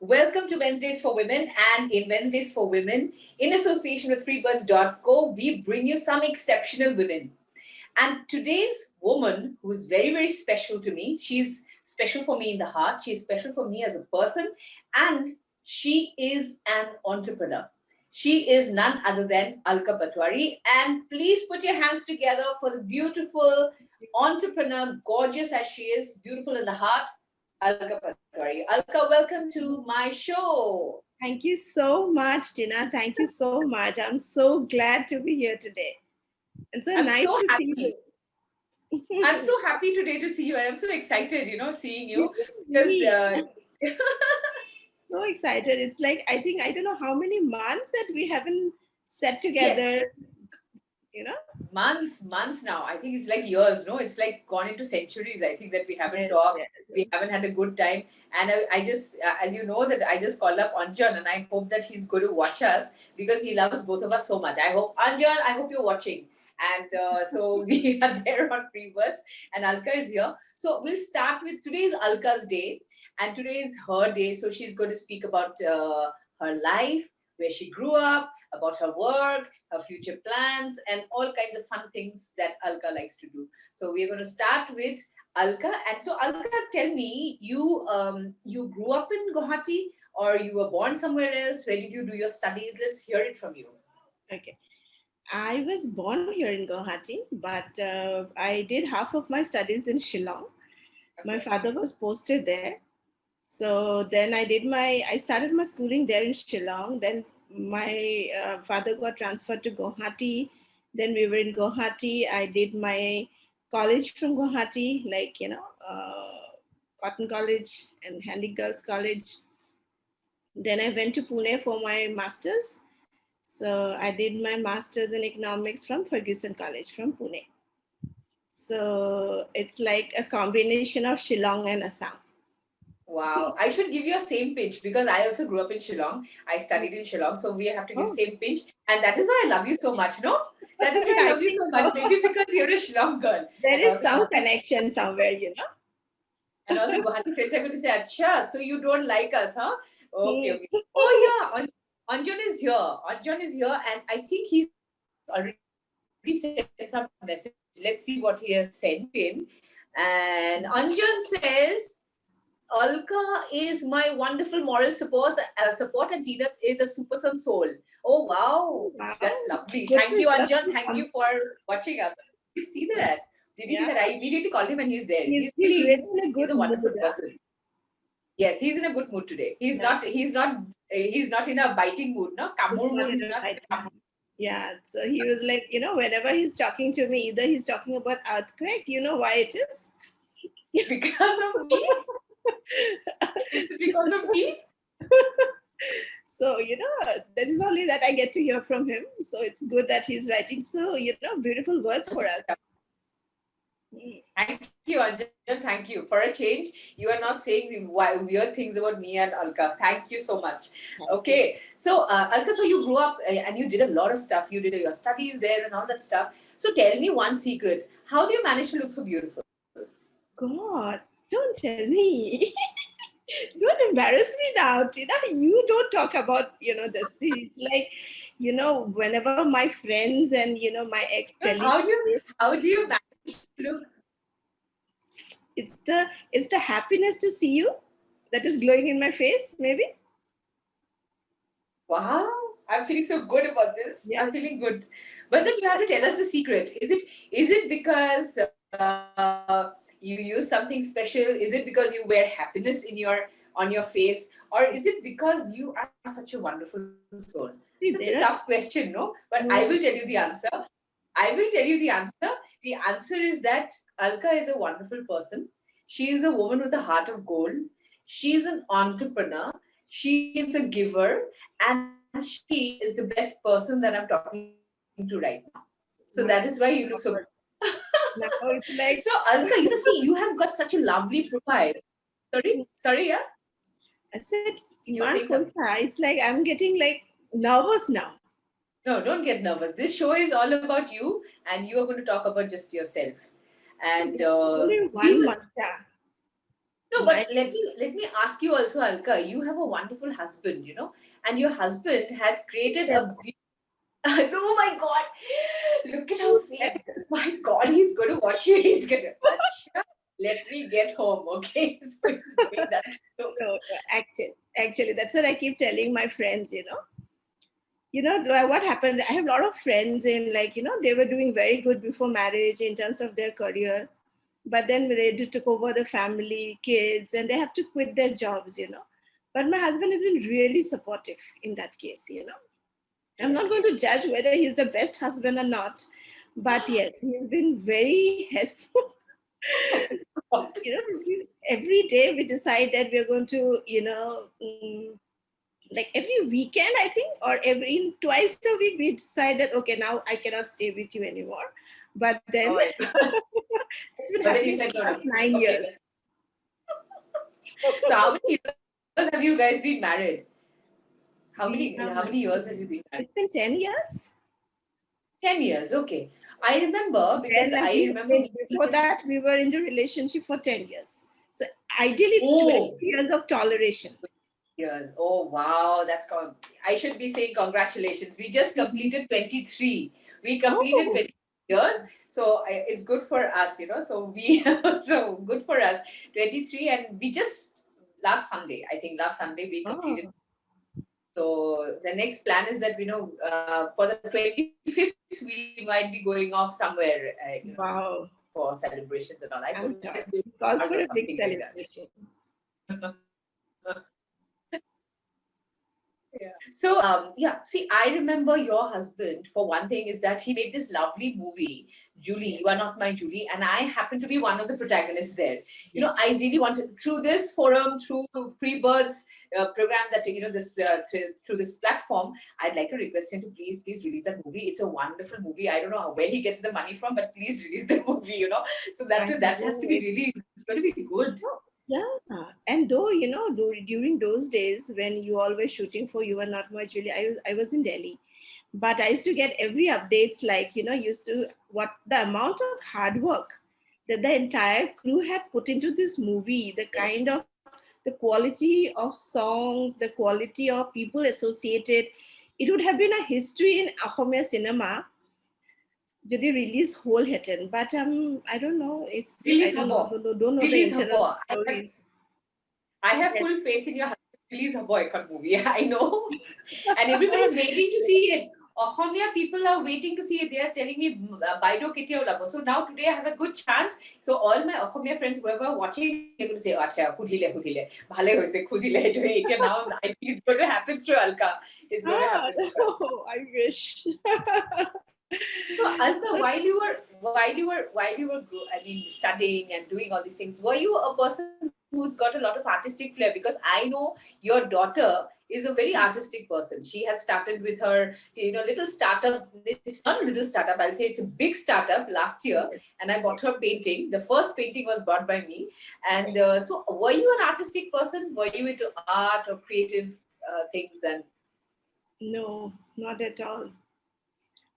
Welcome to Wednesdays for Women. And in Wednesdays for Women, in association with freebirds.co, we bring you some exceptional women. And today's woman, who is very, very special to me, she's special for me in the heart, she's special for me as a person, and she is an entrepreneur. She is none other than Alaka Patowary. And please put your hands together for the beautiful entrepreneur, gorgeous as she is, beautiful in the heart, Alaka Patowary. Alaka, welcome to my show. Thank you so much, Tina. Thank you so much. I'm so glad to be here today. And so I'm nice so to see happy. you. I'm so happy today to see you, and I'm so excited, seeing you because Me, so excited. It's like, I don't know how many months that we haven't sat yes, together, you know? months now. I think it's like years, no? It's like gone into centuries. I think that we haven't Yes, talked, yes. we haven't had a good time, and I just, as you know, that I just called up Anjan, and I hope that he's going to watch us because he loves both of us so much. I hope Anjan, I hope you're watching. And so we are there on Free Words, and Alka is here. So we'll start with today's Alka's day, and today is her day. So she's going to speak about her life, where she grew up, about her work, her future plans, and all kinds of fun things that Alka likes to do. So we're going to start with Alka. And so Alka, tell me, you grew up in Guwahati or you were born somewhere else? Where did you do your studies? Let's hear it from you. Okay. I was born here in Guwahati, but I did half of my studies in Shillong. My Okay. father was posted there. So then I started my schooling there in Shillong. Then my father got transferred to Guwahati. Then we were in Guwahati. I did my college from Guwahati, Cotton College and Handy Girls College. Then I went to Pune for my master's. So I did my master's in economics from Ferguson College from Pune. So it's like a combination of Shillong and Assam. Wow, I should give you a same pinch because I also grew up in Shillong. I studied in Shillong, so we have to give Oh, same pinch, and that is why I love you so much. No, that is why I I love you think so so. much. Maybe because you're a Shillong girl, There and is some connection somewhere. and all the Guwahati friends are going to say, "Acha, so you don't like us, huh?" Okay, Hmm. okay. Oh yeah, Anjan is here. Anjan is here, and I think he's already sent some message. Let's see what he has sent in. And Anjan says, Alka is my wonderful moral support, and Tina is a super some soul. Oh wow, that's Wow. lovely. Thank you, Good to Anjan. hear Thank you from for you. watching us. Did you see that? Did you see that? Yeah. I immediately called him and he's there. He's, He's he's he's really in a he's good a wonderful mood. person. Yes, he's in a good mood today. He's Yeah. not. He's not in a biting mood. No, He's Kamur mood. not in He's the not in right a Kamur. mood. Yeah. So he was like, whenever he's talking to me, either he's talking about earthquake, you know why it is? Because of me. Is it because of me? So, that is only that I get to hear from him. So it's good that he's writing so, beautiful words for us. Mm. Thank you, Anjan. Thank you. For a change, you are not saying the weird things about me and Alka. Thank you so much. Thank Okay. you. So, Alka, so you grew up and you did a lot of stuff. You did your studies there and all that stuff. So, tell me one secret. How do you manage to look so beautiful? God, don't tell me. Don't embarrass me now, Tina. You don't talk about, this. See, it's like, whenever my friends and, my How ex-colleagues, do you how do you manage to look? it's the happiness to see you that is glowing in my face, maybe. Wow, I'm feeling so good about this. Yeah. I'm feeling good. But then you have to tell us the secret. Is it because you use something special? Is it because you wear happiness on your face, or is it because you are such a wonderful soul? Such a tough See, question, no? But I will tell you the answer. Mm, I will tell you the answer. The answer is that Alka is a wonderful person. She is a woman with a heart of gold. She is an entrepreneur. She is a giver, and she is the best person that I'm talking to right now. So that is why you look so. my God. Now it's So like, Alka, see, you have got such a lovely profile. Sorry, yeah. I said, You were saying Iman something. Kolsa, it's like I'm getting like nervous now. No, don't get nervous. This show is all about you, and you are going to talk about just yourself. See, And there's only we one will. mantra. No, My but let me ask you also, Alka. You have a wonderful husband, and your husband had created a. Oh my God! Look at her face. My God, he's going to watch you. He's going to. Acha, let me get home, okay? So he's doing that too. no, actually, that's what I keep telling my friends. What happened? I have a lot of friends in, like, they were doing very good before marriage in terms of their career, but then they took over the family, kids, and they have to quit their jobs. But my husband has been really supportive in that case. I'm not going Yes. to judge whether he's the best husband or not, but yes, he's been very helpful. What? Every day we decide that we're going to, like every weekend, I think, or every twice a week, we decided, okay, now I cannot stay with you anymore. But then Oh my God. it's been But then he happening said, for no, the no. last 9 years. Okay. So how many years have you guys been married? How We many are how many years have you been married? It's been 10 years. 10 years. Okay. I remember because Then I remember before that, we were in the relationship for 10 years. So ideally, it's 20 oh, years of toleration. years. Oh wow, I should be saying congratulations. We just completed 23. We completed Oh, 20 years. So it's good for us, So we so good for us. 23, and we just last Sunday, I think last Sunday we completed. oh, So the next plan is that for the 25th we might be going off somewhere, wow. for celebrations and all. I I'm hope sure. it's It calls ours for or a big something like that. celebration. Yeah. So, yeah, see, I remember your husband, for one thing, is that he made this lovely movie, Julie, Yeah. You Are Not My Julie, and I happen to be one of the protagonists there. Yes. I really wanted, through this forum, through Free Birds program that, through this platform, I'd like to request him to please release that movie. It's a wonderful movie. I don't know where he gets the money from, but please release the movie. So I that has to know be it. really, it's going to be good. Yeah. And though, during those days when you always shooting for You Are Not My Julie, I was in Delhi. But I used to get every updates, like, used to what the amount of hard work that the entire crew had put into this movie, the kind of the quality of songs, the quality of people associated. It would have been a history in Ahomia cinema যদি release whole heaten. But I don't know. I Release don't know. Habo. Don't know the Release internal Habo. stories. I have Yes. full faith in your husband. Release a boycott movie. I know. And everybody's waiting to see it. Ohomia people are waiting to see it. They are telling me, Baido Ketia Ulabo. So now today I have a good chance. So all my Ohomia friends who are watching, they're going to say, Acha, Hudile. Bhale hoise, Khuzile. Now I think it's going to happen through Alka. It's going to happen through Alka. No, I wish. So So Alka, I mean, studying and doing all these things, were you a person who's got a lot of artistic flair? Because I know your daughter is a very artistic person. She had started with her, little startup. It's not a little startup. I'll say it's a big startup last year, yes, and I bought yes, her painting. The first painting was bought by me. And yes. so, were you an artistic person? Were you into art or creative things? And No, not at all.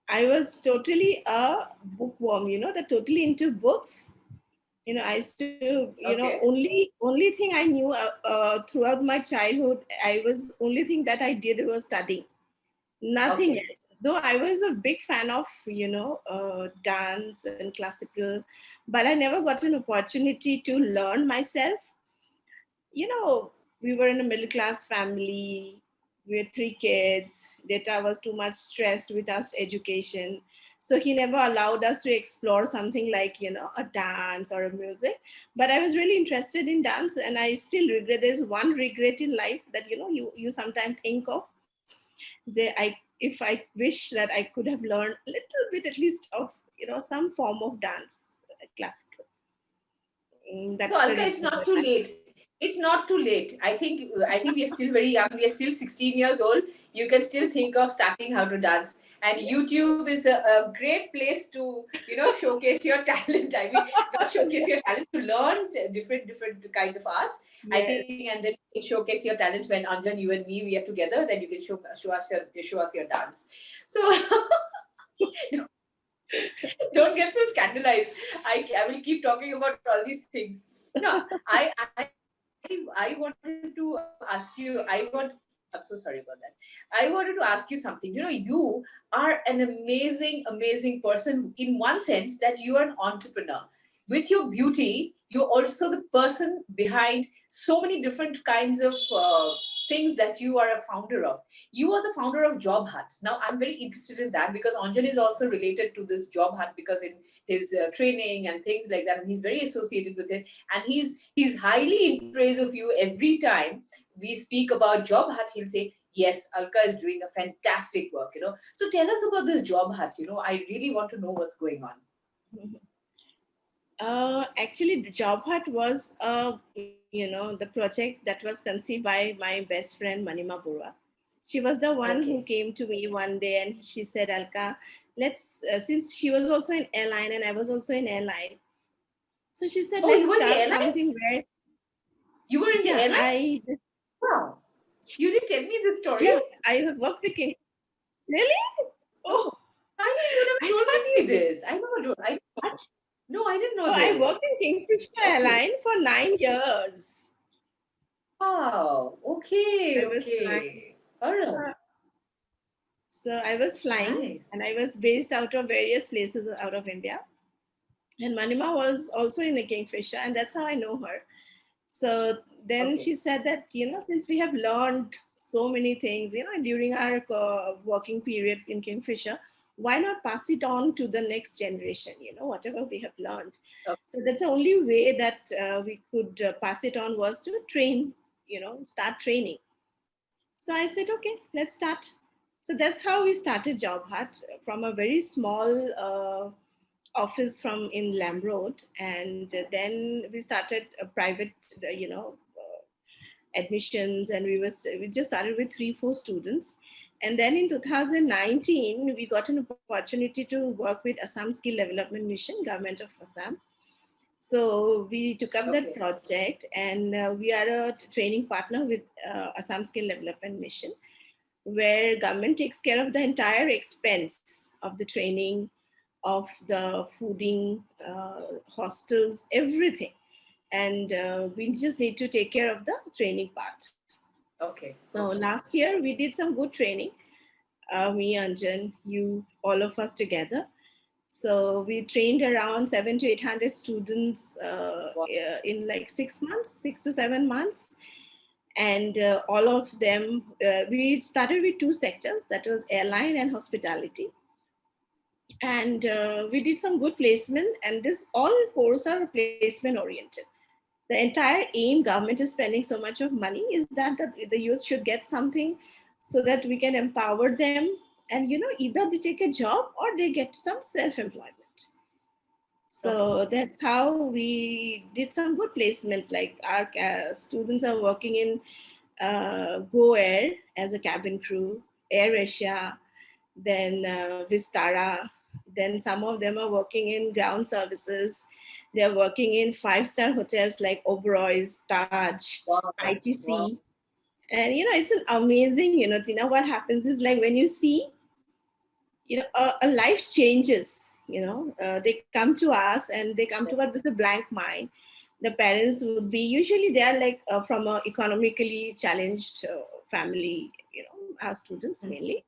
I was totally a bookworm, the totally into books. I used to, okay, only thing I knew throughout my childhood, I was only thing that I did was studying, nothing okay. else. Though I was a big fan of, dance and classical, but I never got an opportunity to learn myself. you know, we were in a middle class family. We had 3 kids. Data was too much stressed with us education. So he never allowed us to explore something like, a dance or a music. But I was really interested in dance, and I still regret. There's one regret in life that, you sometimes think of. If I wish that I could have learned a little bit at least of, some form of dance, classical. So That's the Alka, reason it's not that too late. It's not too late. I think we are still very young. We are still 16 years old. You can still think of starting how to dance. And YouTube is a great place to, showcase your talent. I mean, not showcase your talent, to learn different kind of arts. I Yes. think, and then showcase your talent when Anjan, you and me, we are together. Then you can show us your dance. So don't get so scandalized. I will keep talking about all these things. No, I I wanted to ask you. I'm so sorry about that. I wanted to ask you something. You are an amazing person in one sense that you are an entrepreneur. With your beauty, you're also the person behind so many different kinds of things that you are a founder of. You are the founder of JobHut. Now, I'm very interested in that because Anjan is also related to this JobHut because in his training and things like that, and he's very associated with it. And he's highly in praise of you every time we speak about JobHut. He'll say, "Yes, Alka is doing a fantastic work." So tell us about this JobHut. I really want to know what's going on. Actually, the JobHut was, the project that was conceived by my best friend Manima Burwa. She was the one who Okay. came to me one day and she said, "Alka, let's." Since she was also in airline and I was also in airline, so she said, Oh, you "Let's were in the start something airlines? where." You were in the Yeah, airlines? Wow. You didn't tell me this story. yeah, I have worked with King. Really? Oh, Oh, I know you would I have told thought me you did. this. I never do. I know. No, I didn't Oh, know I this. worked in Kingfisher Okay. Airline for 9 years. Wow. Okay. I was flying. Okay. All right. So I was flying and Nice. I was based out of various places out of India. And Manima was also in a Kingfisher, and that's how I know her. So then Okay. she said that, since we have learned so many things, during our working period in Kingfisher, why not pass it on to the next generation, whatever we have learned. Okay. So that's the only way that we could pass it on was to train, start training. So I said, okay, let's start. So that's how we started Job Hut from a very small office from in Lamb Road, and then we started a private, admissions, and we just started with 3-4 students, and then in 2019 we got an opportunity to work with Assam Skill Development Mission, Government of Assam. So we took up that Okay. project, and we are a training partner with Assam Skill Development Mission, where government takes care of the entire expense of the training, of the fooding, hostels, everything. And we just need to take care of the training part. Okay. So Okay. last year we did some good training, me, Anjan, you, all of us together. So we trained around 700 to 800 students Wow. in like 6 months, 6 to 7 months. And all of them, we started with two sectors, that was airline and hospitality. And we did some good placement, and this all courses are placement oriented. The entire aim government is spending so much of money is that the youth should get something so that we can empower them, and either they take a job or they get some self-employment. Okay. So that's how we did some good placement. Like our students are working in Go Air as a cabin crew, Air Asia, then Vistara. Then some of them are working in ground services. They're working in five-star hotels like Oberoi's, Taj, Wow. Wow. ITC. And it's an amazing, Tina, what happens is like when you see, a life changes, they come to us and they come to us with a blank mind. The parents would be, usually they are like from a economically challenged family, our students mainly.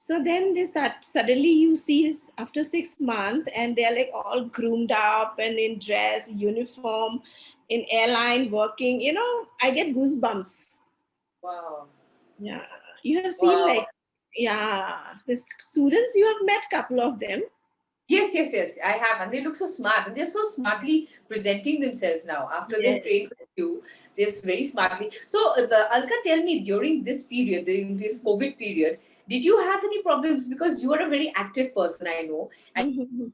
So then they start, suddenly you see after 6 months and they're like all groomed up and in dress, uniform, in airline working, I get goosebumps. Wow. Yeah. You have seen Wow. like, yeah, the students, you have met couple of them. Yes, yes, yes, I have. And they look so smart. And they're so smartly presenting themselves now. After they've Yes. trained with you, they're very smartly. So, Alka, tell me, during this period, during this COVID period, did you have any problems? Because you are a very active person, I know. And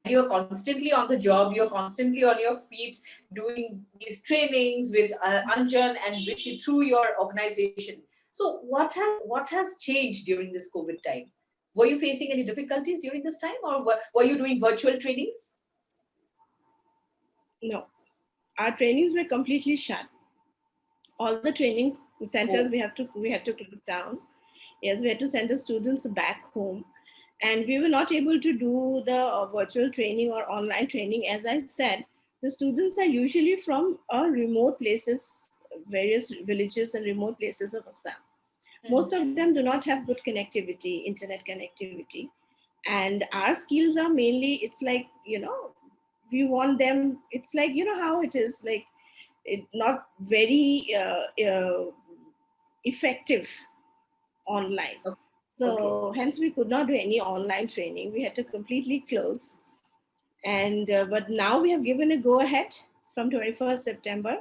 you're constantly on the job, you're constantly on your feet doing these trainings with Anjan and through your organization. So, what has changed during this COVID time? Were you facing any difficulties during this time, or were you doing virtual trainings? No, our trainings were completely shut. All the training centers Oh, we had to close down. Yes, we had to send the students back home, and we were not able to do the virtual training or online training. As I said, the students are usually from remote places, various villages and remote places of Assam. Most of them do not have good connectivity, internet connectivity. And our skills are mainly, it's like, we want them, it's like, how it is, like, not very effective online. Okay. So hence we could not do any online training. We had to completely close. And but now we have given a go ahead from 21st September.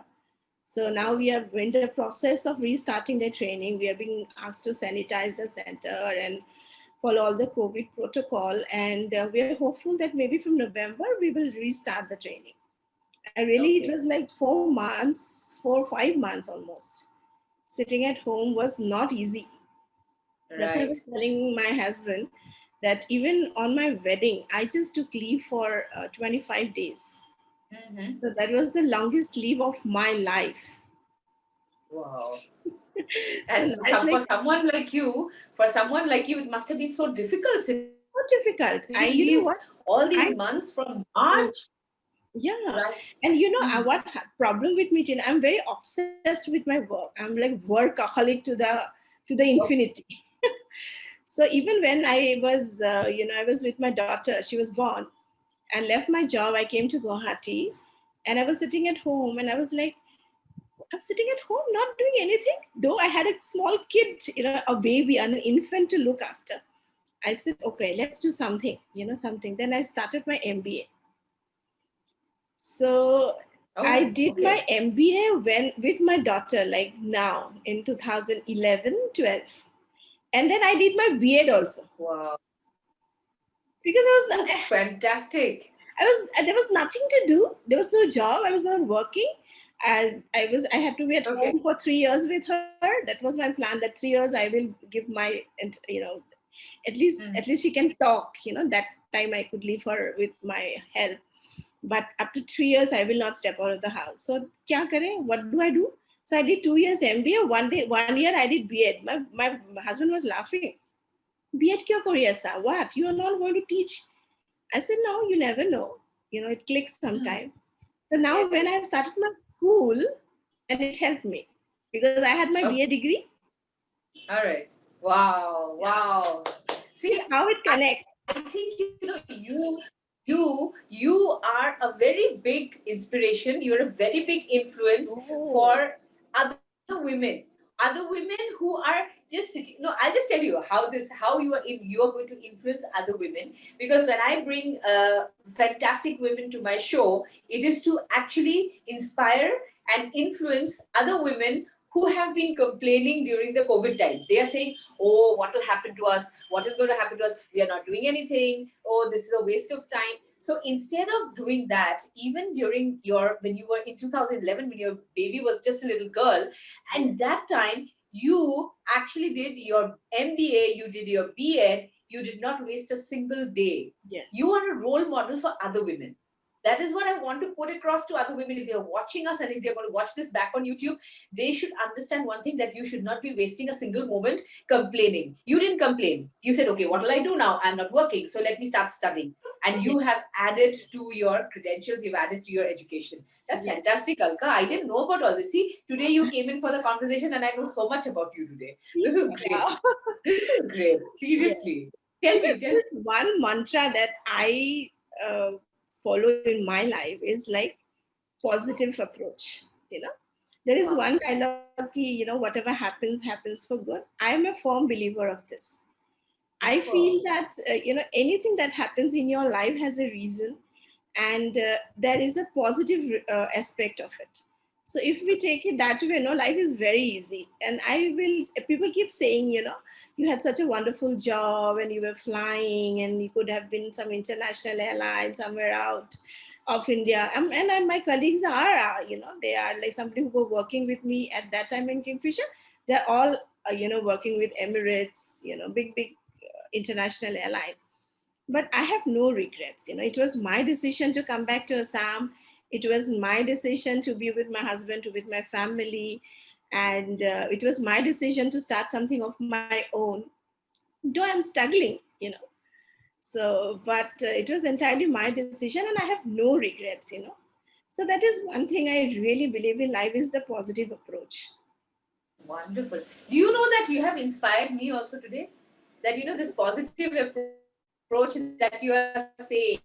So now we are in the process of restarting the training. We are being asked to sanitize the center and follow all the COVID protocol. And we are hopeful that maybe from November we will restart the training. I really, it Okay. was like 4 months, 5 months almost. Sitting at home was not easy. That's why I was Right. telling my husband that even on my wedding, I just took leave for 25 days. Mm-hmm. So that was the longest leave of my life. Wow. So And now it's like for someone like you, it must have been so difficult sitting so difficult. these all these I, months from March, yeah. right? And Mm. problem with me, Tina, I'm very obsessed with my work. I'm like workaholic to the infinity. So even when I was, I was with my daughter, she was born, and left my job. I came to Guwahati, and I was sitting at home, and I was like, I'm sitting at home, not doing anything. Though I had a small kid, a baby, an infant to look after. I said, okay, let's do something, something. Then I started my MBA. So I Oh, did my okay. MBA when with my daughter, like now in 2011, 12. And then I did my B.Ed also Wow. because Oh, fantastic. there was nothing to do. There was no job. I was not working. And I had to be at Okay. home for 3 years with her. That was my plan. That 3 years I will give my, and at least she can talk. That time I could leave her with my help. But up to 3 years, I will not step out of the house. So, kya kare? What do I do? So I did 2 years MBA. 1 year I did B.Ed. My husband was laughing. B.Ed kya kari aisa? What? You are not going to teach? I said, no, you never know. It clicks Mm. sometime. So now when I Yes. started my school, and it helped me because I had my Okay. BA degree. All right. Wow. Yeah. Wow. See See, how it connects. I think you are a very big inspiration. You're a very big influence Oh, for other women. Other women who are just sitting. No, I'll just tell you how you are going to influence other women. Because when I bring fantastic women to my show, it is to actually inspire and influence other women who have been complaining during the COVID times. They are saying, oh, what will happen to us? What is going to happen to us? We are not doing anything. Oh, this is a waste of time. So instead of doing that, even during when you were in 2011, when your baby was just a little girl, yes, and that time you actually did your MBA, you did your B.Ed, you did not waste a single day. yes. You are a role model for other women. That is what I want to put across to other women. If they're watching us and if they're going to watch this back on YouTube, they should understand one thing, that you should not be wasting a single moment complaining. You didn't complain. You said, okay, what will I do now? I'm not working. So let me start studying. And Yes, you have added to your credentials, you've added to your education. That's yes. fantastic, Alka. I didn't know about all this. See, today you came in for the conversation and I know so much about you today. See, This is great. wow. This is great. Yes. Seriously. Tell me, Because tell there me. is one mantra that I follow in my life is like positive approach. There is Wow. one dialogue, whatever happens, happens for good. I am a firm believer of this. I feel Oh, that anything that happens in your life has a reason, and there is a positive aspect of it. So if we take it that way, life is very easy. And I will. People keep saying, you had such a wonderful job and you were flying, and you could have been some international airline somewhere out of India. My colleagues are, they are like somebody who were working with me at that time in Kingfisher. They're all, working with Emirates, big international airline. But I have no regrets. It was my decision to come back to Assam. It was my decision to be with my husband, to with my family, and it was my decision to start something of my own. Though I'm struggling. So, but it was entirely my decision, and I have no regrets. So that is one thing I really believe in life, is the positive approach. Wonderful. Do you know that you have inspired me also today? That this positive approach that you are saying,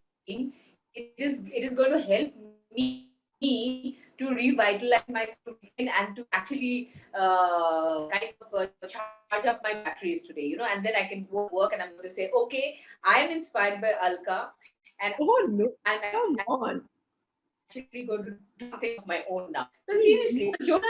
it is going to help me to revitalize myself again and to actually charge up my batteries today. And then I can go to work and I'm going to say, okay, I am inspired by Alka, and Oh no, I'm actually come going to on. do something of my own now. So seriously, See, Jonah,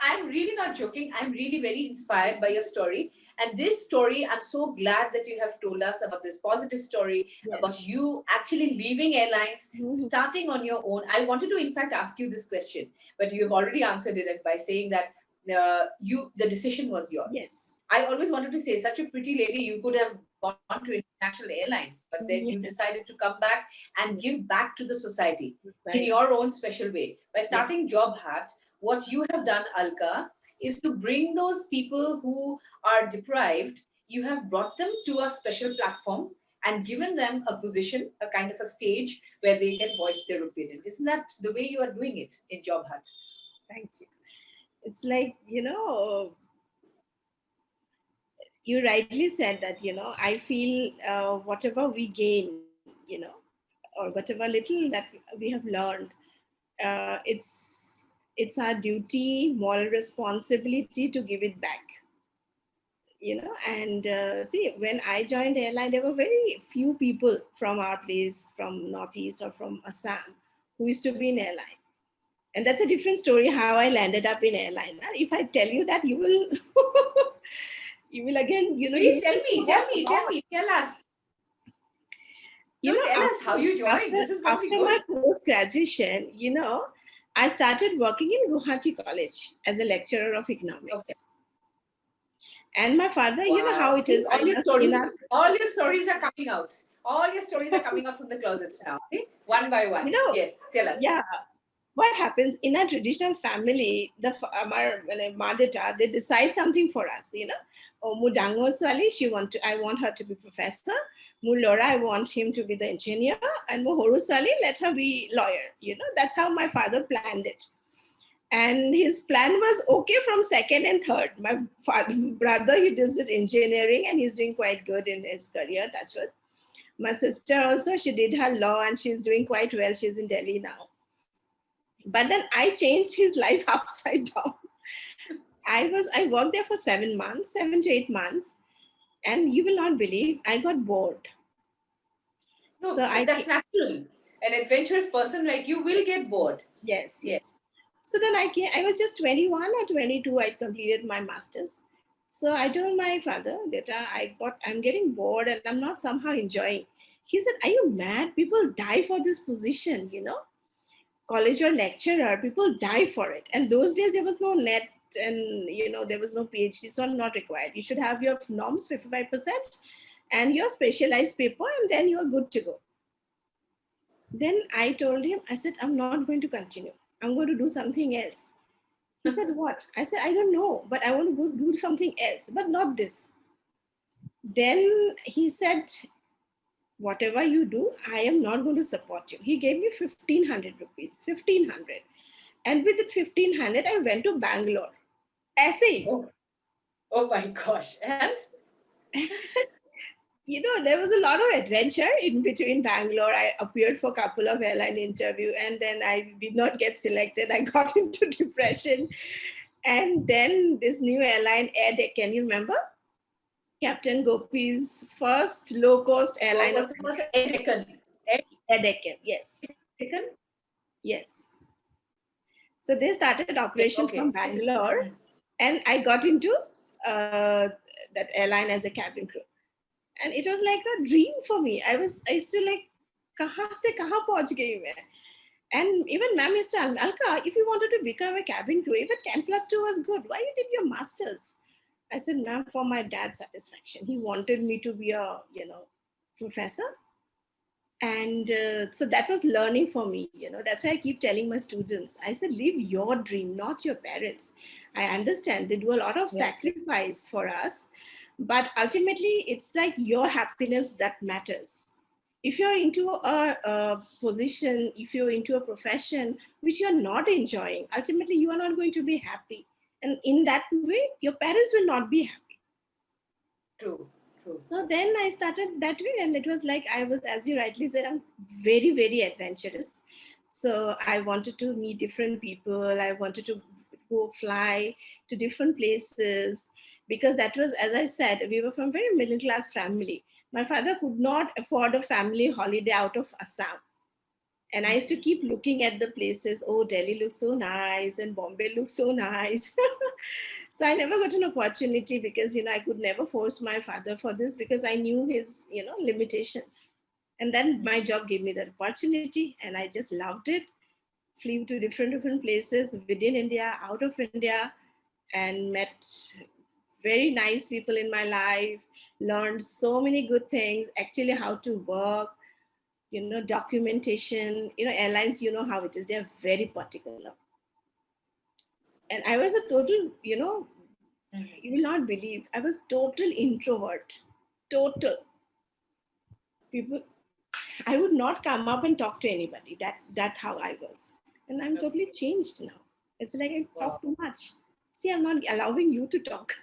I'm really not joking. I'm really very inspired by your story. And this story, I'm so glad that you have told us about this positive story yes. about you actually leaving airlines, Mhm. starting on your own. I wanted to, in fact, ask you this question, but you've already answered it by saying that the decision was yours. Yes. I always wanted to say, such a pretty lady, you could have gone to international airlines, but then you Yes. decided to come back and Yes. give back to the society in Society. your own special way. By Yes. starting JobHut, what you have done, Alka, is to bring those people who are deprived, you have brought them to a special platform and given them a position, a kind of a stage where they can voice their opinion. Isn't that the way you are doing it in JobHut? Thank you. It's like, you rightly said that, I feel whatever we gain, or whatever little that we have learned, it's our duty, moral responsibility to give it back. And see, when I joined airline, there were very few people from our place, from Northeast or from Assam, who used to be in airline. And that's a different story how I landed up in airline. If I tell you that, you will you will again, you Please will tell think, me, what tell me, tell about? me, tell us. No, tell us how After you joined. after This is going to be after my good. post graduation, I started working in Guwahati College as a lecturer of Okay. economics. And my father, how Wow. it See, is in our, all your stories are coming out. All your stories are coming out from the closet now. See, one by one. you know, Yes, tell us. yeah. What happens in a traditional family, our they decide something for us, Oh, mu dangor swali, I want her to be professor. Mu lora, I want him to be the engineer. And mu horu swali, let her be lawyer. That's how my father planned it. And his plan was okay from second and third. My brother, he does it engineering and he's doing quite good in his career. That's what. My sister also, she did her law and she's doing quite well. She's in Delhi now. But then I changed his life upside down. I worked there for 7 months, 7 to 8 months, and you will not believe I got bored. No, So I that's natural. An adventurous person like you will get bored. yes, Yes. yes. So then I was just 21 or 22. I completed my masters. So I told my father that I'm getting bored and I'm not somehow enjoying. He said, "Are you mad? People die for this position, college or lecturer, people die for it. And those days there was no net and there was no PhD, so not required. You should have your norms 55% and your specialized paper, and then you are good to go." Then I told him, I said, "I'm not going to continue. I'm going to do something else." He said, "What?" I said, "I don't know, but I want to go do something else, but not this." Then he said, "Whatever you do, I am not going to support you." He gave me 1500 rupees, 1500. And with the 1500, I went to Bangalore. ऐसे ही. Oh, oh my gosh. And There was a lot of adventure in between Bangalore. I appeared for a couple of airline interview and then I did not get selected. I got into depression. And then this new airline, Air Deck, can you remember? Captain Gopi's first low-cost what airline of was it? Was it Deccan? Air Deccan, yes. Deccan? Yes. So they started operation Okay. from Bangalore and I got into uh, that airline as a cabin crew. And it was like a dream for me. I used to like, kahan se kahan pahunch gayi main? And even ma'am used to tell me, "Alka, if you wanted to become a cabin crew, even 10 plus 2 was good. Why you did your master's?" I said, "Ma'am, for my dad's satisfaction. He wanted me to be a, professor." And so that was learning for me. That's why I keep telling my students, I said, live your dream, not your parents. I understand they do a lot of Yeah. sacrifice for us, but ultimately it's like your happiness that matters. if you're into a position, if you're into a profession which you're not enjoying, ultimately you are not going to be happy. And in that way, your parents will not be happy. True, true. So then I started that way, and it was like I was, as you rightly said, I'm very, very adventurous. So I wanted to meet different people. I wanted to go fly to different places because that was, as I said, we were from very middle class family. My father could not afford a family holiday out of Assam. And I used to keep looking at the places. Oh, Delhi looks so nice, and Bombay looks so nice. So I never got an opportunity because, I could never force my father for this because I knew his, limitation. And then my job gave me that opportunity, and I just loved it. Flew to different places within India, out of India, and met very nice people in my life. Learned so many good things, actually how to work, documentation. Airlines, you know how it is, they're very particular. And I was a total, you will not believe, I was total introvert. Total. People, I would not come up and talk to anybody. That how I was. And I'm totally changed now. It's like I talk Wow. too much. See, I'm not allowing you to talk.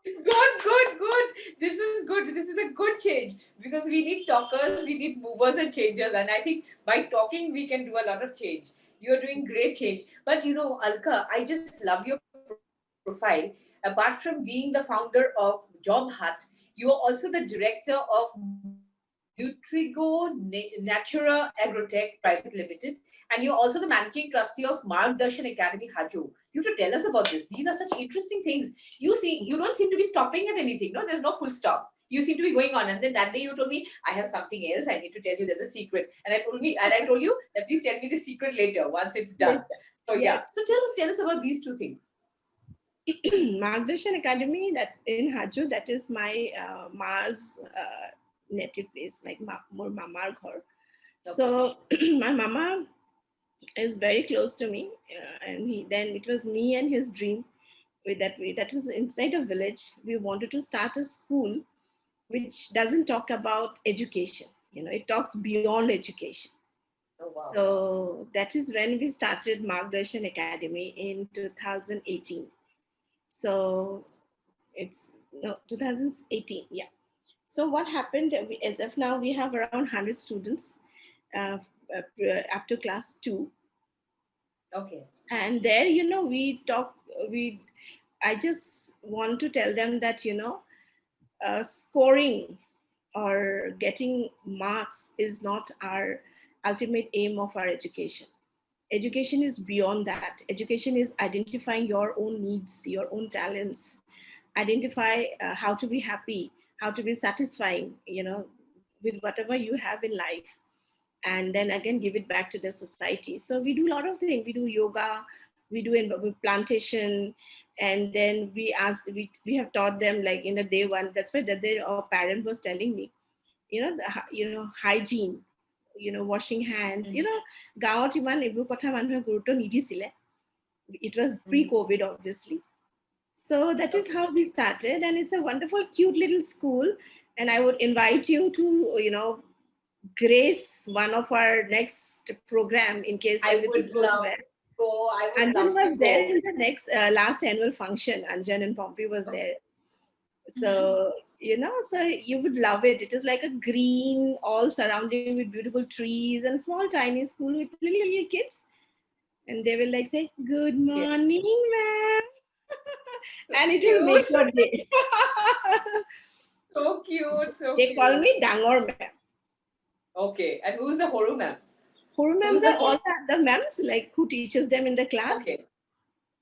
Good, good, good. This is good. This is a good change because we need talkers, we need movers and changers. And I think by talking, we can do a lot of change. You're doing great change. But Alka, I just love your profile. Apart from being the founder of JOBHUT, you are also the director of Nutrigo Natura Agrotech Private Limited, and you're also the managing trustee of Marg Darshan Academy Hajo. You have to tell us about this. These are such interesting things. You don't seem to be stopping at anything. No, there's no full stop. You seem to be going on. And then that day you told me, I have something else. I need to tell you there's a secret. And I told you that please tell me the secret later once it's done. So yeah. Yes. So tell us about these two things. Margdarshan Academy, that in Hajo, that is my ma's native place, like Marg her. Okay. So my mama is very close to me, and then it was me and his dream. That was inside a village. We wanted to start a school which doesn't talk about education. It talks beyond education. Oh wow. So that is when we started Margdarshan Academy in 2018. So it's no 2018, yeah. So what happened, as of now we have around 100 students, uh, up to class 2. Okay. And there, we talk, we I just want to tell them that, scoring or getting marks is not our ultimate aim of our education. Education is beyond that. Education is identifying your own needs, your own talents, identify how to be happy, how to be satisfying, with whatever you have in life, and then again give it back to the society. So we do a lot of things. We do yoga, we do plantation, and then we have taught them, like in the day one. That's why that day our parent was telling me, hygiene, washing hands, গাঁৱত ইমান এইবোৰ কথা মানুহে গুৰুত্ব নিদিছিলে. It was pre-COVID, obviously. So that is Okay. how we started, and it's a wonderful, cute little school. And I would invite you to, grace one of our next program in case I everything would goes love well. to go. I would Anjan love to was there go. in the next last annual function. Anjan and Pompey was there. So, so you would love it. It is like a green, all surrounding with beautiful trees, and small, tiny school with little kids. And they will like say, "Good Yes. morning, ma'am." So And it will make cute. your day. So cute. So They call cute. me Dangor ma'am. Okay. And who's the Horu ma'am? Horu Who's ma'ams the are all Horu? the ma'ams, like who teaches them in the class. Okay.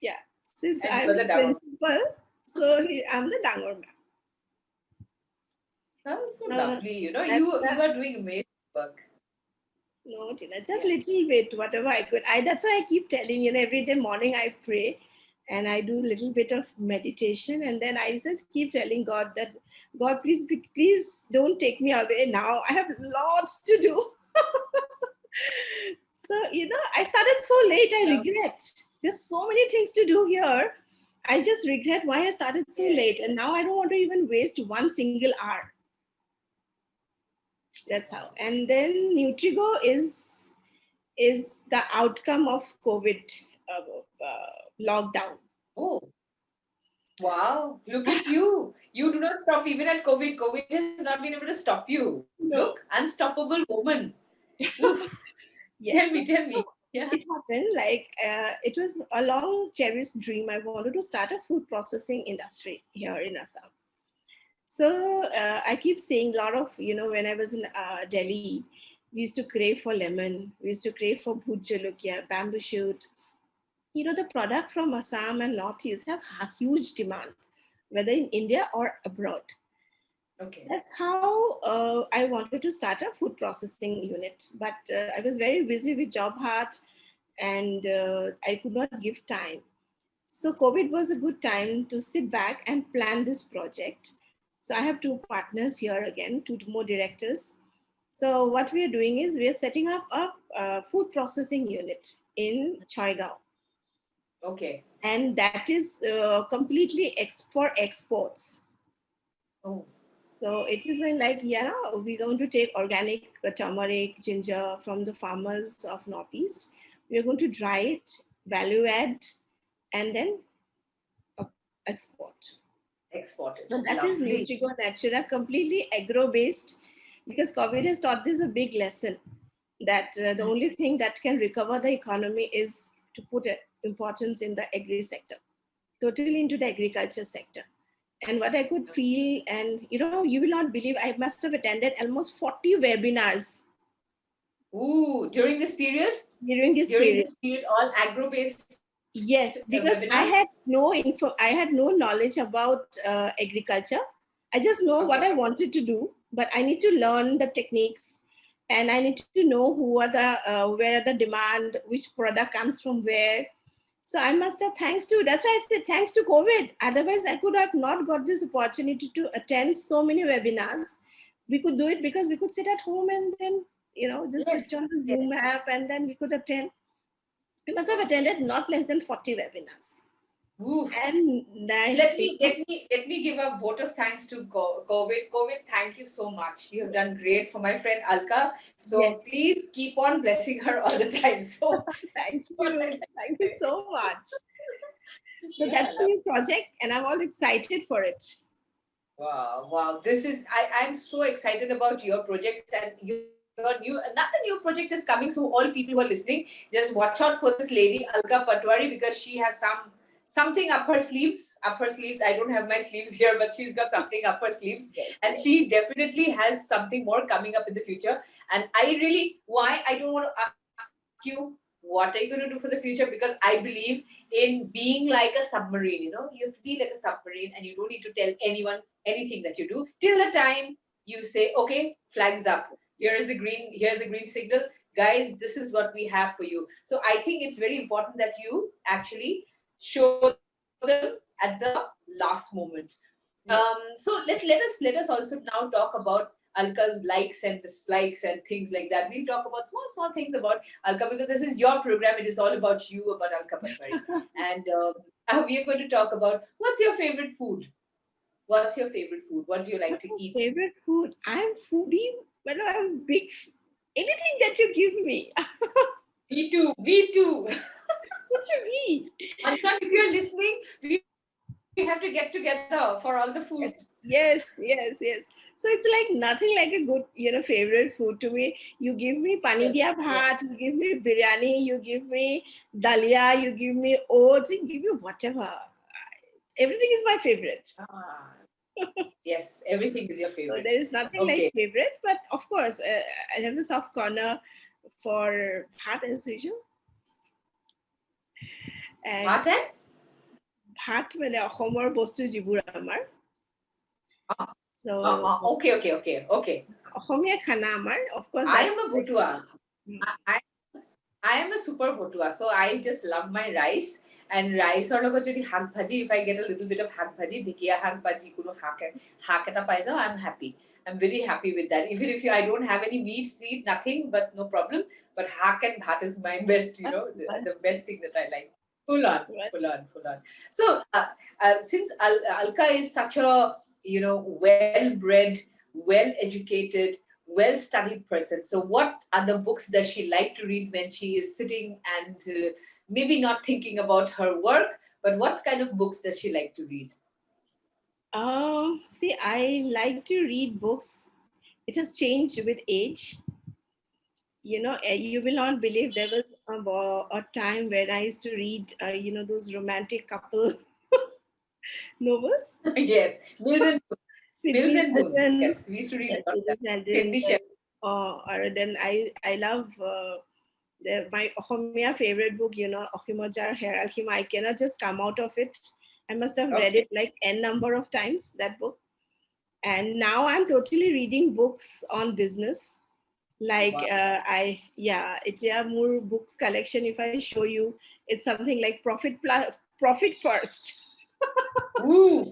Yeah. Since And I'm you're the the Dangor. principal, so I'm the Dangor ma'am. Sounds so Uh, lovely. that's You are doing amazing work. No, Tina, just Yeah. little bit, whatever I could. That's why I keep telling, every day morning I pray and I do little bit of meditation, and then I just keep telling God that, God, please don't take me away now. I have lots to do. So, I started so late. I Yeah. regret. There's so many things to do here. I just regret why I started so Yeah. late. And now I don't want to even waste one single hour. That's how. And then Nutrigo is the outcome of COVID lockdown. Oh, wow. Look at you. You do not stop even at COVID. COVID has not been able to stop you. Look, No. unstoppable woman. Oof. Yes. Tell me. Yeah. It happened like it was a long cherished dream. I wanted to start a food processing industry here in Assam. So I keep saying a lot of, when I was in Delhi, we used to crave for lemon, we used to crave for bhut jolokia, bamboo shoot. The product from Assam and Northeast have a huge demand, whether in India or abroad. Okay. That's how I wanted to start a food processing unit. But I was very busy with JOBHUT and I could not give time. So COVID was a good time to sit back and plan this project. So I have two partners here again, two more directors. So what we are doing is we are setting up a food processing unit in Chaigaon. Okay. And that is completely for exports. Oh. So it is like, we're going to take organic turmeric, ginger from the farmers of Northeast. We're going to dry it, value add, and then export. Exported. So that is Lovely. Nutrigo Natura, completely agro-based, because COVID has taught this a big lesson that the only thing that can recover the economy is to put importance in the agri sector, totally into the agriculture sector. And what I could feel, and you will not believe, I must have attended almost 40 webinars. Ooh, during this period? During this During period. this period, all agro-based Yes, because webinars? I had no knowledge about agriculture. I just know what I wanted to do, but I need to learn the techniques, and I need to know where the demand, which product comes from where. So I must have that's why I said thanks to COVID. Otherwise, I could have not got this opportunity to attend so many webinars. We could do it because we could sit at home and then just switch Yes. on the Yes. Zoom app and then we could attend. We must have attended not less than 40 webinars. Oof. And Let me give a vote of thanks to COVID. COVID, thank you so much. You have done great for my friend Alka. yes, So please keep on blessing her all the time. So thank what I'd you. like to Thank you say. so much. So Yeah, that's the new project, and I'm all excited for it. wow, wow. I'm so excited about your projects and another new project is coming. So all people who are listening, just watch out for this lady, Alaka Patowary, because she has something up her sleeves. Up her sleeves. I don't have my sleeves here, but she's got something up her sleeves. Yes, And yes. she definitely has something more coming up in the future. And I don't want to ask you what are you going to do for the future, because I believe in being like a submarine. You have to be like a submarine and you don't need to tell anyone anything that you do till the time you say, okay, flags up. Here's the green signal. Guys, this is what we have for you. So I think it's very important that you actually show them at the last moment. Yes. So let us also now talk about Alka's likes and dislikes and things like that. We'll talk about small things about Alka, because this is your program. It is all about you, about Alka Patowary. And we are going to talk about what's your favorite food. What's your favorite food? What do you like What's to my eat? favorite food? I'm foodie, but I'm big. Anything that you give me. Me too. Me too. What you mean? Anchan, if you're listening, we have to get together for all the food. Yes, yes, yes. So it's like nothing like a good, favorite food to me. You give me Yes, panidia yes. bhat, you give me biryani, you give me dalia, you give me oats, you give me whatever. Everything is my favorite. Ah, yes, everything is your So favorite. there is nothing like Okay. favorite, but of course, I have a soft corner for bhat as usual. And Hot and? ভাত মানে অসমৰ বস্তু যিবোৰ আমাৰ so Okay. Asamiya খানা আমাৰ of course I that's am a like Bhutua. I am a super Bhutua. So I just love my rice. And rice or logo jodi hak bhaji, if I get a little bit of hak bhaji, dhikia hak bhaji, kuno hak eta pai jao, I'm happy. I'm very happy with that. Even if I don't have any meat, seed, nothing, but no problem. But hak and bhat is my best, the best thing that I like. Full on. So since Alka is such a well-bred, well-educated, well-studied person. So what other books does she like to read when she is sitting and maybe not thinking about her work, but what kind of books does she like to read? See, I like to read books. It has changed with age. You will not believe there was a time when I used to read, those romantic couple novels. Yes, Mills and Boons. Mills Sydney and Boons. Sheldon, Yes, we used to read yes, a lot of Sydney that. Sheldon, Cindy Sher- or then I love my Ohomia favorite book, Ohimojar Heralchima. I cannot just come out of it. I must have read Okay. it like n number of times, that book. And now I'm totally reading books on business. Like Wow. it's a more books collection. If I show you, it's something like Profit First. Ooh.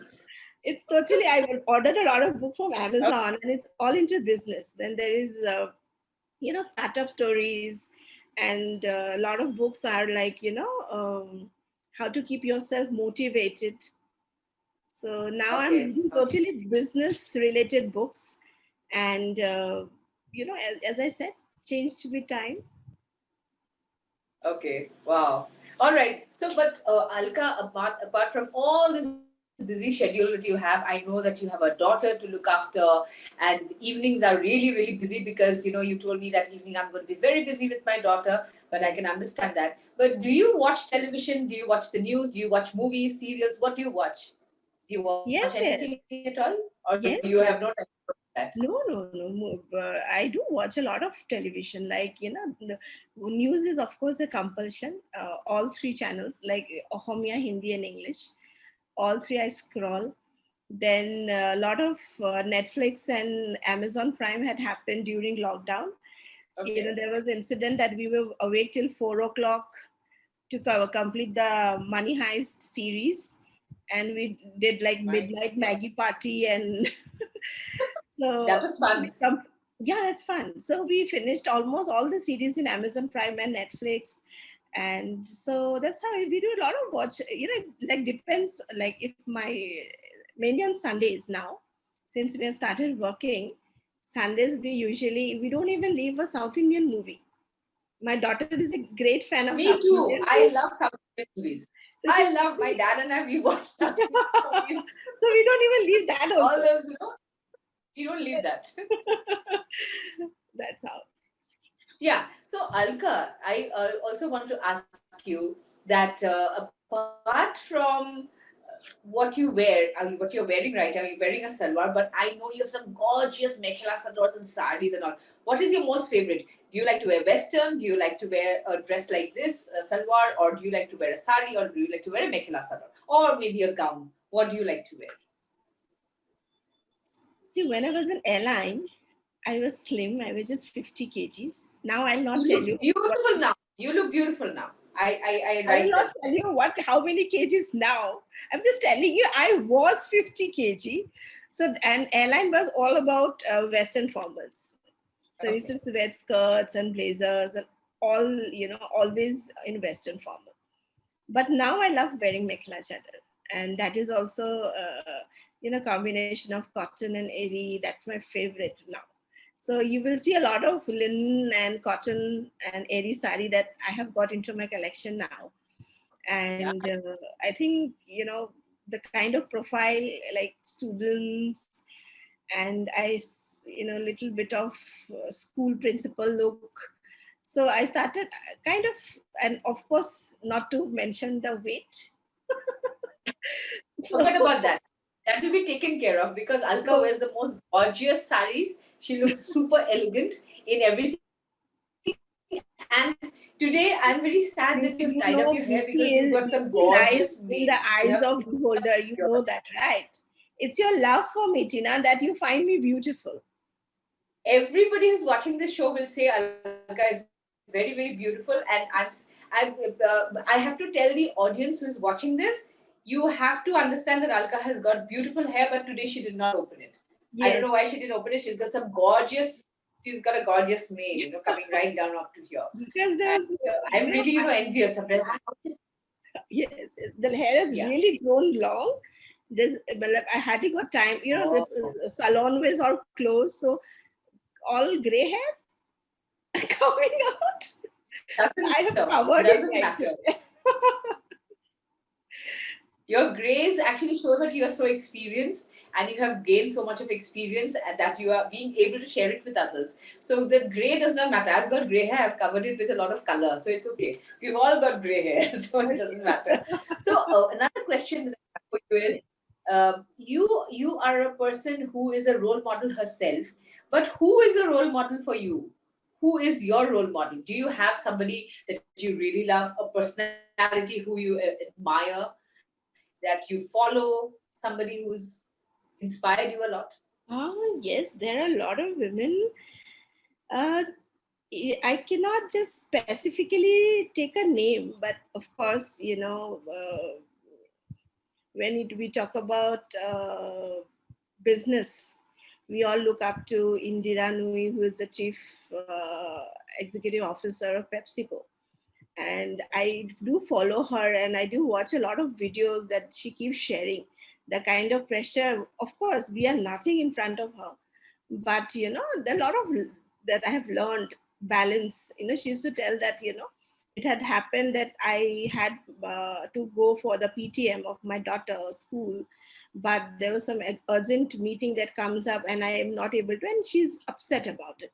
It's totally, I ordered a lot of books from Okay. Amazon, and it's all into business. Then there is startup stories, and a lot of books are like how to keep yourself motivated. So now I'm Okay. reading Okay. totally business related books, and as I said, changed with time. Okay. Wow. All right. So, but Alka, apart from all this busy schedule that you have, I know that you have a daughter to look after, and evenings are really, really busy because you told me that evening I'm going to be very busy with my daughter. But I can understand that. But do you watch television? Do you watch the news? Do you watch movies, serials? What do you watch? Do you watch Yes, anything at yes, all, or you have no time yes, for yes. that? No, no, no. I do watch a lot of television. Like, the news is, of course, a compulsion. All three channels, like Ohomia, Hindi, and English, all three I scroll. Then a lot of Netflix and Amazon Prime had happened during lockdown. Okay. There was incident that we were awake till 4 o'clock to complete the Money Heist series, and we did like My midnight God. Maggie party, and That so was fun. yeah, that's fun. So we finished almost all the series in Amazon Prime and Netflix, and so that's how we do a lot of watch. Like depends. Like if my mainly on Sundays now, since we have started working, Sundays we don't even leave a South Indian movie. My daughter is a great fan of South Me too. Indian, I love South Indian movies. so she I love my dad and I. We watch South Indian movies. so we don't even leave that All also. those, we don't leave that. That's how. Yeah. So Alka, I also want to ask you that apart from what you wear, what you're wearing right now, you're wearing a salwar, but I know you have some gorgeous mekhela salwars and saris and all. What is your most favorite? Do you like to wear Western? Do you like to wear a dress like this, a salwar, or do you like to wear a sari, or do you like to wear a mekhela salwar, or maybe a gown? What do you like to wear? See, when I was in airline, I was slim. I was just 50 kgs. Now I'll You not tell look you what. beautiful now. You look beautiful now. I I will write not that. tell you how many kgs now. I'm just telling you I was 50 kg. So, and airline was all about Western formals. So I used Okay. to wear skirts and blazers and all, always in Western formal. But now I love wearing mekhela chador, and that is also combination of cotton and eri. That's my favorite now. So you will see a lot of linen and cotton and eri sari that I have got into my collection now. Yeah. And I think the kind of profile like students, and little bit of school principal look. So I started kind of, and of course not to mention the weight. So, Forget about that. That will be taken care of because Alka so wears the most gorgeous saris. She looks super elegant in everything. And today I'm very sad that you have tied up your hair because you've got some gorgeous beauty maids. lies You have in the eyes of beautiful beholder. You know that, right? It's your love for me, Tina, that you find me beautiful. everybody who's watching this show will say Alka is very, very beautiful. And I have to tell the audience who is watching this, you have to understand that Alka has got beautiful hair, but today she did not open it. I don't know Yes, why she didn't open it. She's got a gorgeous mane, coming right down up to here. because there And was, I'm really, envious of that. yes, the hair has Yeah. really grown long. There's, well, I hardly got time. The Oh, salon was all closed, so all gray hair coming out. Doesn't I have matter. covered Doesn't it matter. like Your grays actually show that you are so experienced and you have gained so much of experience and that you are being able to share it with others. So the gray does not matter. I've got gray hair, I've covered it with a lot of color. So it's okay. We've all got gray hair, so it doesn't matter. So another question that I have for you is, you are a person who is a role model herself, but who is a role model for you? Who is your role model? Do you have somebody that you really love, a personality who you admire, that you follow, somebody who's inspired you a lot? oh yes, there are a lot of women. Uh, I cannot just specifically take a name, but of course, when we talk about business, we all look up to Indira Nui, who is the chief executive officer of PepsiCo. And I do follow her and I do watch a lot of videos that she keeps sharing. The kind of pressure, of course, we are nothing in front of her, but there are a lot of that I have learned balance. She used to tell that it had happened that I had to go for the PTM of my daughter's school, but there was some urgent meeting that comes up and I am not able to, and she's upset about it.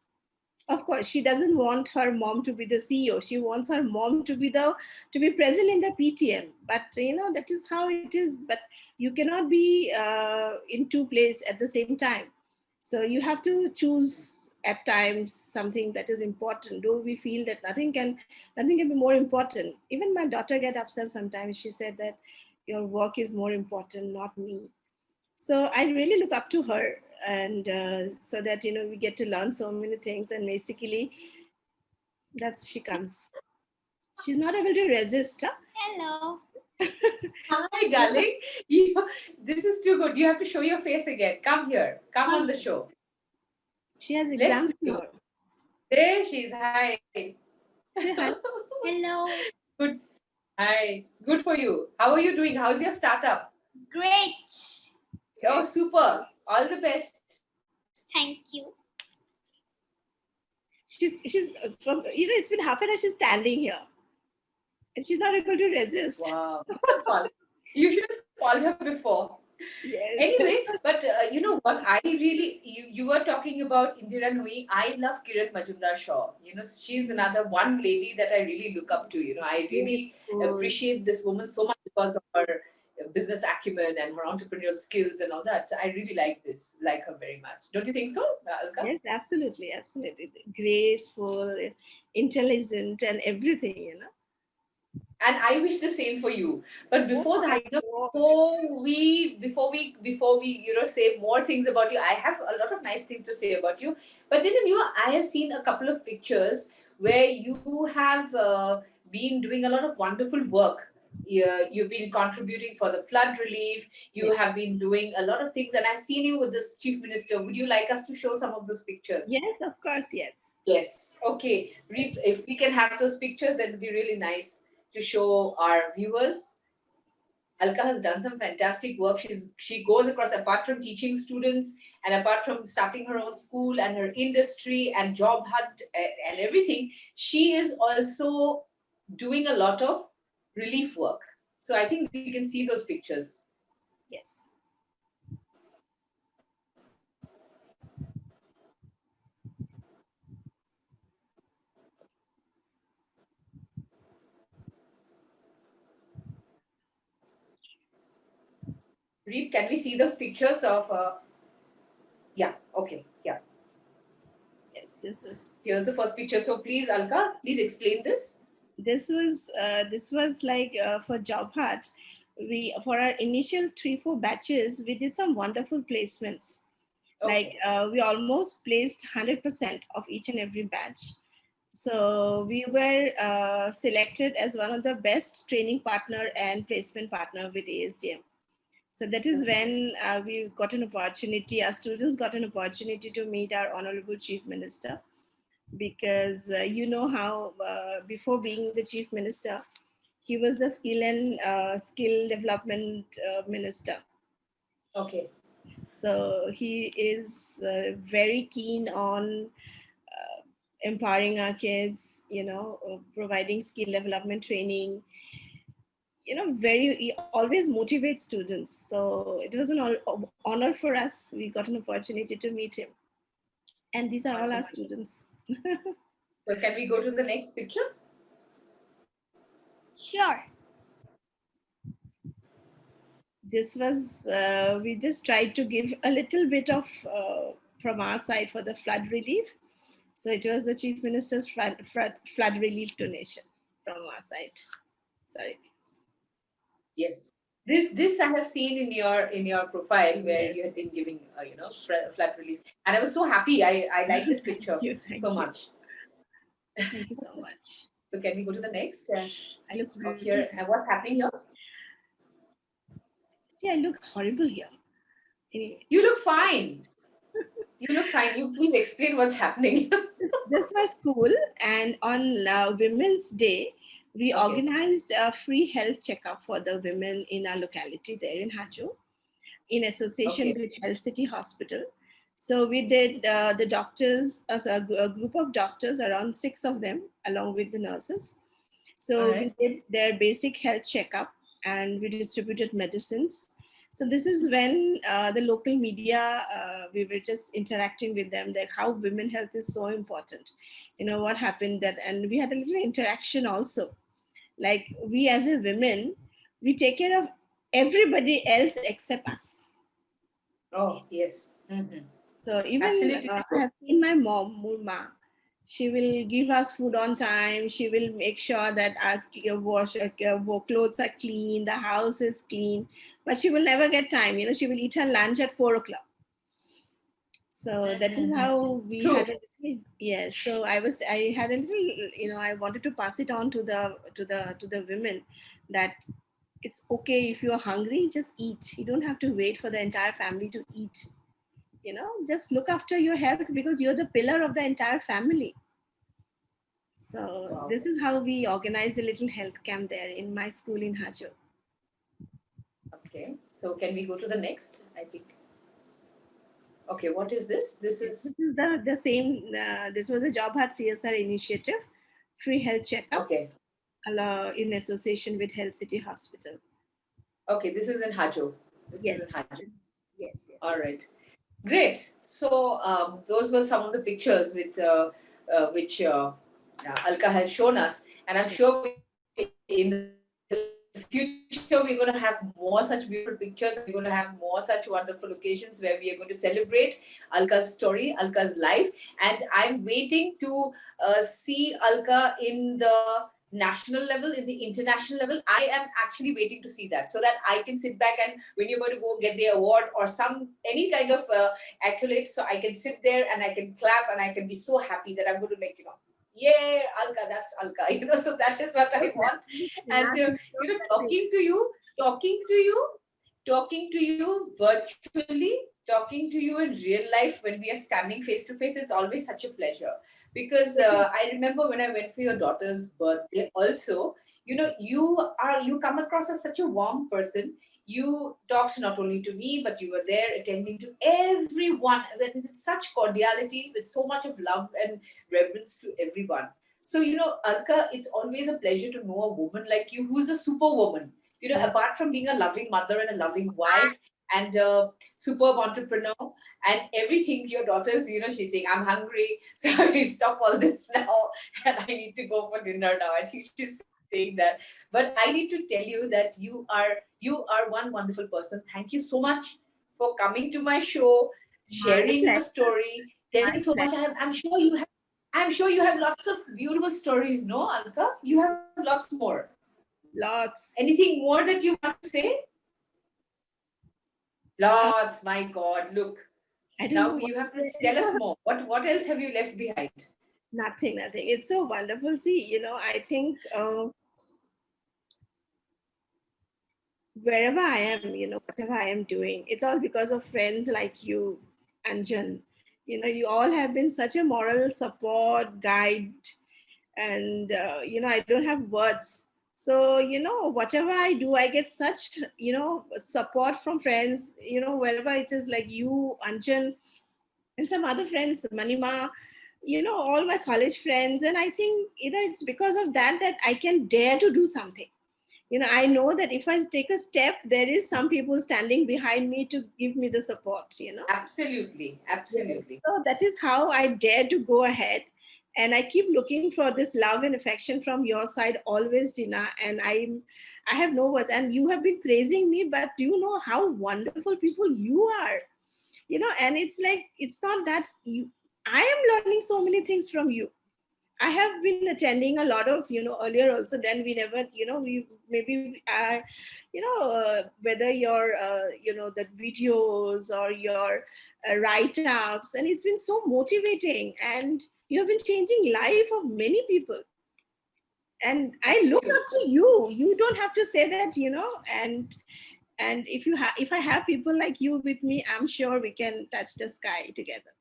Of course, she doesn't want her mom to be the CEO. She wants her mom to be present in the PTM. But that is how it is. But you cannot be in two places at the same time. So you have to choose at times something that is important. Though we feel that nothing can be more important. Even my daughter get upset sometimes. She said that your work is more important, not me. So I really look up to her, and so that we get to learn so many things, and basically that's she comes. She's not able to resist. Huh? Hello. Hi, darling. You, this is too good. You have to show your face again. Come here. Come on the show. She has Let's exams see you. tomorrow. There she is. Hi. Say hi. Hello. Good. Hi. Good for you. How are you doing? How's your startup? Great. Oh, super. All the best. Thank you. She's from it's been half an hour she's standing here, and she's not able to resist. Wow. You should have called her before. Yes. Anyway, but you know what? I really, you were talking about Indira Nui. I love Kiran Majumdar Shaw. She's another one lady that I really look up to. I really appreciate this woman so much because of her business acumen and her entrepreneurial skills and all that. I really like her very much. Don't you think so, Alka? Yes, absolutely. Graceful, intelligent, and everything. And I wish the same for you. But before that, before we say more things about you, I have a lot of nice things to say about you. But then I have seen a couple of pictures where you have been doing a lot of wonderful work. You've been contributing for the flood relief. You have been doing a lot of things, and I've seen you with this chief minister. Would you like us to show some of those pictures? Yes, of course, yes. Yes. Okay. If we can have those pictures, that would be really nice to show our viewers. Alka has done some fantastic work. She goes across, apart from teaching students and apart from starting her own school and her industry and JOBHUT and everything, she is also doing a lot of relief work. So I think we can see those pictures. Yes. Reed, can we see those pictures of? Yeah. Okay. Yeah. Yes, this is. Here's the first picture. So please, Alka, please explain this. This was like for JobHut. We for our initial 3-4 batches, we did some wonderful placements. Okay. Like we almost placed 100% of each and every batch. So we were selected as one of the best training partner and placement partner with ASDM. So that is when we got an opportunity, our students got an opportunity to meet our Honorable Chief Minister, because how before being the Chief Minister, he was the skill and skill development minister. Okay. So he is very keen on empowering our kids, providing skill development training, he always motivates students. So it was an honor for us. We got an opportunity to meet him. And these are all our students. So can we go to the next picture? Sure. This was, we just tried to give a little bit of, from our side for the flood relief. So it was the Chief Minister's flood relief donation from our side. Sorry. Yes. This I have seen in your profile where Yes. you had been giving flood relief, and I was so happy. I like this picture Thank so you. much. Thank you so much. So can we go to the next? I look Here, what's happening here? See, I look horrible here. Anyway. You look fine. You look fine. You please explain what's happening. This was cool, and on Women's Day, we organized a free health checkup for the women in our locality there in Hajo, in association with Health City Hospital. So we did the doctors, a group of doctors, around 6 of them, along with the nurses. So we did their basic health checkup, and we distributed medicines. So this is when the local media, we were just interacting with them, like how women health is so important. What happened that, and we had a little interaction also. Like we as a women, we take care of everybody else except us. Oh, yes. Mm-hmm. So even Absolutely. I have seen my mom, Murma. She will give us food on time. She will make sure that our clothes are clean, the house is clean. But she will never get time. She will eat her lunch at 4 o'clock. So that is how we had a little, yes. So I had a little, I wanted to pass it on to the women, that it's okay if you're hungry, just eat. You don't have to wait for the entire family to eat. Just look after your health, because you're the pillar of the entire family. So this is how we organize a little health camp there in my school in Hajo. Okay, so can we go to the next? I think. Okay, what is this? This is the same. This was a JOBHUT CSR initiative, free health checkup. Okay. In association with Health City Hospital. Okay, this is in Hajo. Yes. Is in Hajo. Yes. All right. Great. So those were some of the pictures with which Alka has shown us, and I'm sure in the future we're going to have more such beautiful pictures. We're going to have more such wonderful occasions where we are going to celebrate Alka's story, Alka's life, and I'm waiting to see Alka in the national level, in the international level. I am actually waiting to see that, so that I can sit back and when you're going to go get the award or any kind of accolade, so I can sit there and I can clap and I can be so happy that I'm going to make, yeah, Alka, that's Alka, so that is what I want. And talking to you virtually, talking to you in real life, when we are standing face to face, it's always such a pleasure. Because I remember when I went for your daughter's birthday also, you come across as such a warm person. You talked not only to me, but you were there attending to everyone with such cordiality, with so much of love and reverence to everyone. So, Alka, it's always a pleasure to know a woman like you who's a superwoman. Apart from being a loving mother and a loving wife and a superb entrepreneur and everything, your daughter's, she's saying, I'm hungry, sorry, stop all this now, and I need to go for dinner now. I think she's saying that. But I need to tell you that you are one wonderful person. Thank you so much for coming to my show, sharing your story, telling so much. I'm sure you have lots of beautiful stories, no, Alka? You have lots more. Lots. Anything more that you want to say? Lots, my God, look. Now you have to tell us more. What else have you left behind? Nothing. It's so wonderful. See, I think wherever I am, whatever I am doing, it's all because of friends like you, Anjan. You all have been such a moral support, guide, and I don't have words. So, whatever I do, I get such, support from friends, wherever it is, like you, Anjan, and some other friends, Manima, all my college friends. And I think, it's because of that I can dare to do something. I know that if I take a step, there is some people standing behind me to give me the support. Absolutely. Yes. Absolutely. So that is how I dare to go ahead. And I keep looking for this love and affection from your side always, Dina. And I have no words. And you have been praising me, but do you know how wonderful people you are? And it's like, it's not that I am learning so many things from you. I have been attending a lot of, earlier also, then we never, we maybe, whether your, the videos or your write-ups, and it's been so motivating, and you have been changing life of many people. And I Thank look you. up to you. You don't have to say that, and if I have people like you with me, I'm sure we can touch the sky together.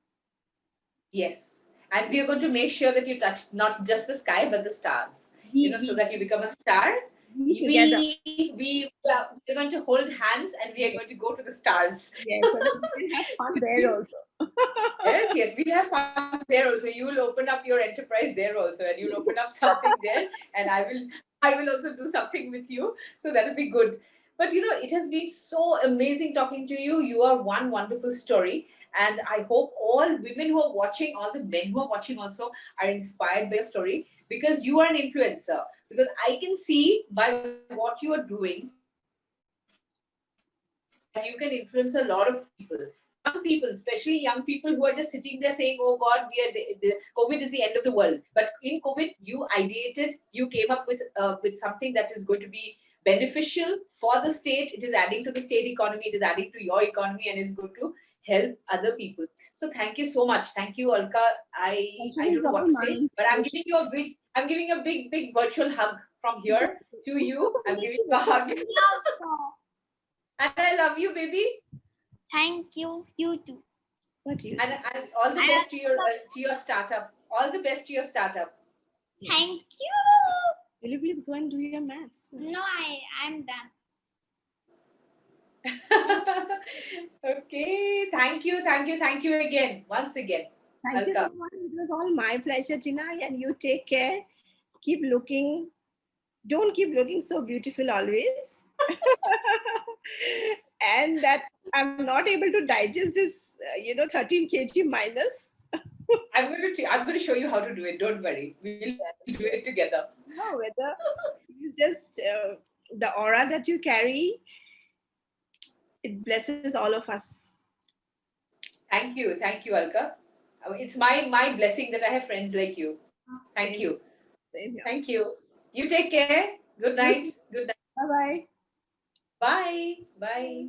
Yes. And we are going to make sure that you touch not just the sky, but the stars, so We, that you become a star. we together. We're going to hold hands and we are going to go to the stars. Yes, so that we can have fun there also. Yes, yes, we'll have fun there also. You will open up your enterprise there also, and you'll open up something there, and I will also do something with you. So that'll be good. But it has been so amazing talking to you. You are one wonderful story. And I hope all women who are watching, all the men who are watching also are inspired by your story, because you are an influencer. Because I can see by what you are doing that you can influence a lot of people, young people, especially young people who are just sitting there saying, "Oh God, the COVID is the end of the world." But in COVID, you ideated, you came up with something that is going to be beneficial for the state. It is adding to the state economy. It is adding to your economy, and it's going to help other people. So thank you so much. Thank you, Alka. I Pleasure I don't is know all what to say, mine. but I'm giving a big virtual hug from here to you. I'm Me giving too. you a hug. Also, And I love you, baby. thank you. You too. What do you And, do? and all the I best also to your startup. All the best to your startup. thank you. Will you please go and do your maths? No, I'm done. Okay. Thank you again. Once again. Thank you so Welcome. much. It was all my pleasure, Tina. And you take care. Keep looking. Don't keep looking so beautiful always. And that I'm not able to digest this, 13 kg minus. I'm going to show you how to do it. Don't worry. We'll do it together. Whether you just, the aura that you carry, it blesses all of us. Thank you, Alka. It's my blessing that I have friends like you. Thank Same, you. same here. Thank you. You take care. Good You night. too. Good night. Bye bye. Bye. Bye.